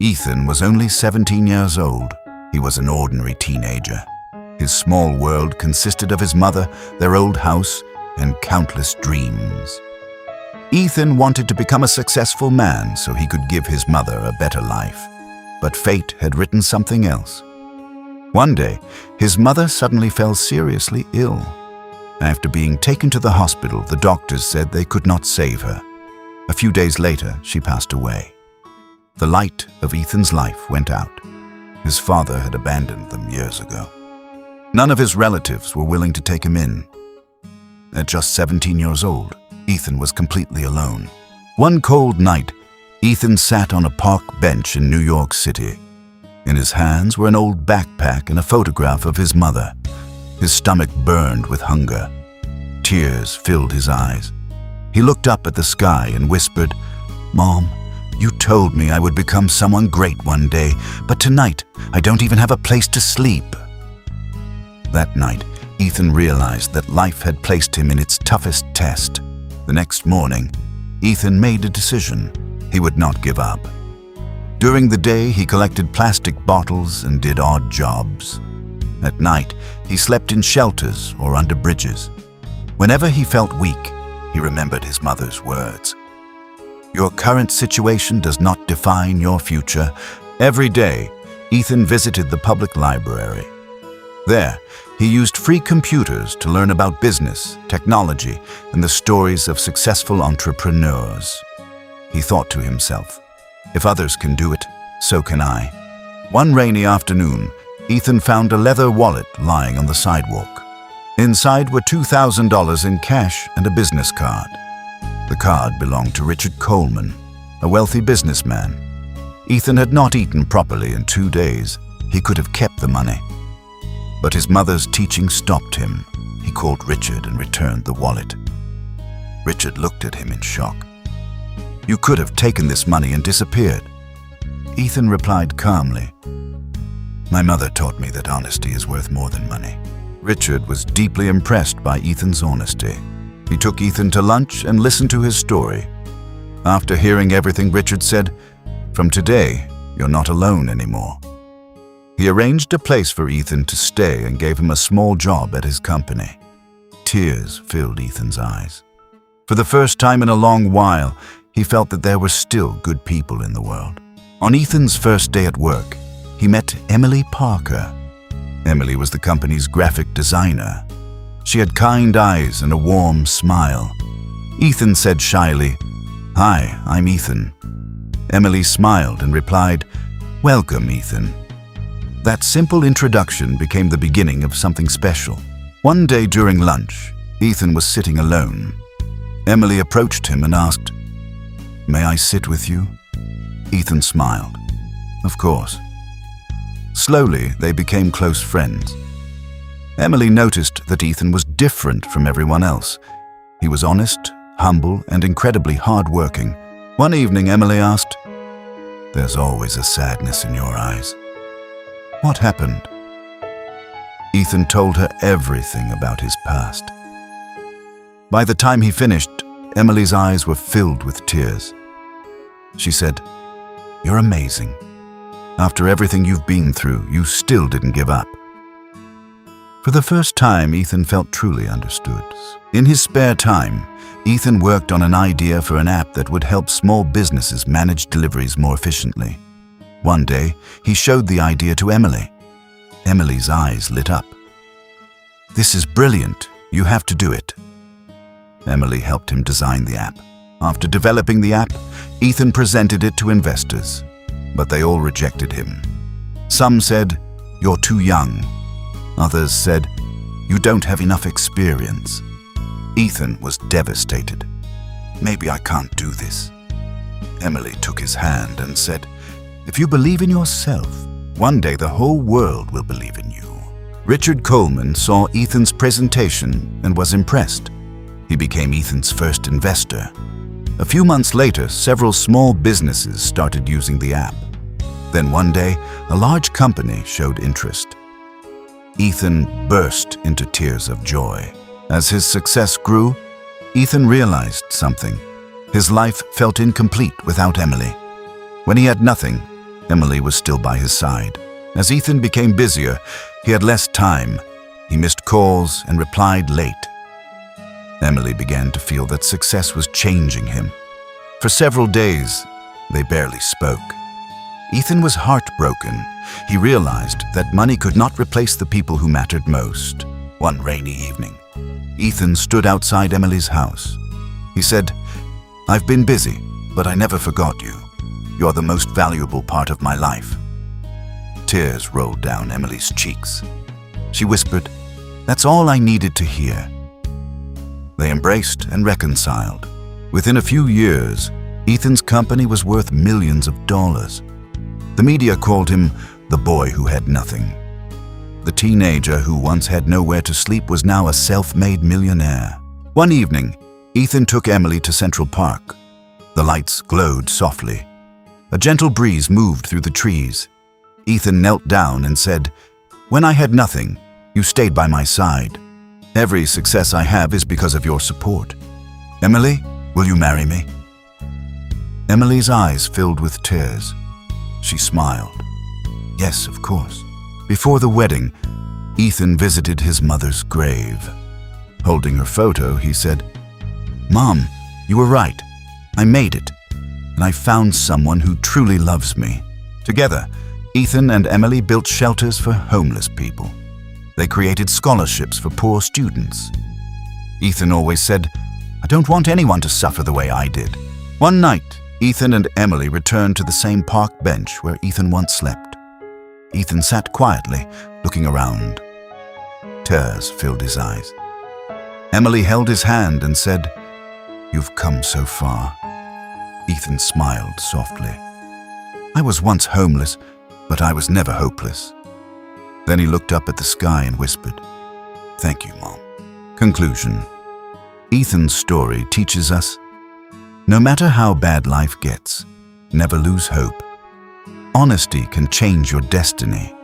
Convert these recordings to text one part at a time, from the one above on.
Ethan was only 17 years old. He was an ordinary teenager. His small world consisted of his mother, their old house, and countless dreams. Ethan wanted to become a successful man so he could give his mother a better life. But fate had written something else. One day, his mother suddenly fell seriously ill. After being taken to the hospital, the doctors said they could not save her. A few days later, she passed away. The light of Ethan's life went out. His father had abandoned them years ago. None of his relatives were willing to take him in. At just 17 years old, Ethan was completely alone. One cold night, Ethan sat on a park bench in New York City. In his hands were an old backpack and a photograph of his mother. His stomach burned with hunger. Tears filled his eyes. He looked up at the sky and whispered, "Mom, you told me I would become someone great one day, but tonight I don't even have a place to sleep." That night, Ethan realized that life had placed him in its toughest test. The next morning, Ethan made a decision. He would not give up. During the day, he collected plastic bottles and did odd jobs. At night, he slept in shelters or under bridges. Whenever he felt weak, he remembered his mother's words. "Your current situation does not define your future." Every day, Ethan visited the public library. There, he used free computers to learn about business, technology, and the stories of successful entrepreneurs. He thought to himself, "If others can do it, so can I." One rainy afternoon, Ethan found a leather wallet lying on the sidewalk. Inside were $2,000 in cash and a business card. The card belonged to Richard Coleman, a wealthy businessman. Ethan had not eaten properly in 2 days. He could have kept the money. But his mother's teaching stopped him. He called Richard and returned the wallet. Richard looked at him in shock. "You could have taken this money and disappeared." Ethan replied calmly, "My mother taught me that honesty is worth more than money." Richard was deeply impressed by Ethan's honesty. He took Ethan to lunch and listened to his story. After hearing everything, Richard said, "From today, you're not alone anymore." He arranged a place for Ethan to stay and gave him a small job at his company. Tears filled Ethan's eyes. For the first time in a long while, he felt that there were still good people in the world. On Ethan's first day at work, he met Emily Parker. Emily was the company's graphic designer. She had kind eyes and a warm smile. Ethan said shyly, "Hi, I'm Ethan." Emily smiled and replied, "Welcome, Ethan." That simple introduction became the beginning of something special. One day during lunch, Ethan was sitting alone. Emily approached him and asked, "May I sit with you?" Ethan smiled. "Of course." Slowly, they became close friends. Emily noticed that Ethan was different from everyone else. He was honest, humble, and incredibly hardworking. One evening, Emily asked, "There's always a sadness in your eyes. What happened?" Ethan told her everything about his past. By the time he finished, Emily's eyes were filled with tears. She said, "You're amazing. After everything you've been through, you still didn't give up." For the first time, Ethan felt truly understood. In his spare time, Ethan worked on an idea for an app that would help small businesses manage deliveries more efficiently. One day, he showed the idea to Emily. Emily's eyes lit up. "This is brilliant. You have to do it." Emily helped him design the app. After developing the app, Ethan presented it to investors, but they all rejected him. Some said, "You're too young." Others said, "You don't have enough experience." Ethan was devastated. "Maybe I can't do this." Emily took his hand and said, "If you believe in yourself, one day the whole world will believe in you." Richard Coleman saw Ethan's presentation and was impressed. He became Ethan's first investor. A few months later, several small businesses started using the app. Then one day, a large company showed interest. Ethan burst into tears of joy. As his success grew, Ethan realized something. His life felt incomplete without Emily. When he had nothing, Emily was still by his side. As Ethan became busier, he had less time. He missed calls and replied late. Emily began to feel that success was changing him. For several days, they barely spoke. Ethan was heartbroken. He realized that money could not replace the people who mattered most. One rainy evening, Ethan stood outside Emily's house. He said, "I've been busy, but I never forgot you. You're the most valuable part of my life." Tears rolled down Emily's cheeks. She whispered, "That's all I needed to hear." They embraced and reconciled. Within a few years, Ethan's company was worth millions of dollars. The media called him the boy who had nothing. The teenager who once had nowhere to sleep was now a self-made millionaire. One evening, Ethan took Emily to Central Park. The lights glowed softly. A gentle breeze moved through the trees. Ethan knelt down and said, "When I had nothing, you stayed by my side. Every success I have is because of your support. Emily, will you marry me?" Emily's eyes filled with tears. She smiled. Yes, of course. Before the wedding, Ethan visited his mother's grave. Holding her photo, he said, "Mom, you were right. I made it, and I found someone who truly loves me." Together, Ethan and Emily built shelters for homeless people. They created scholarships for poor students. Ethan always said, "I don't want anyone to suffer the way I did." One night, Ethan and Emily returned to the same park bench where Ethan once slept. Ethan sat quietly, looking around. Tears filled his eyes. Emily held his hand and said, "You've come so far." Ethan smiled softly. "I was once homeless, but I was never hopeless." Then he looked up at the sky and whispered, "Thank you, Mom." Conclusion. Ethan's story teaches us, no matter how bad life gets, never lose hope. Honesty can change your destiny.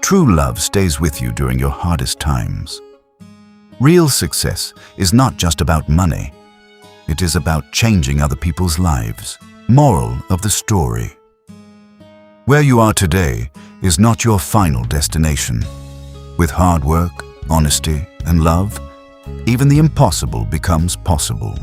True love stays with you during your hardest times. Real success is not just about money. It is about changing other people's lives. Moral of the story. Where you are today is not your final destination. With hard work, honesty, and love, even the impossible becomes possible.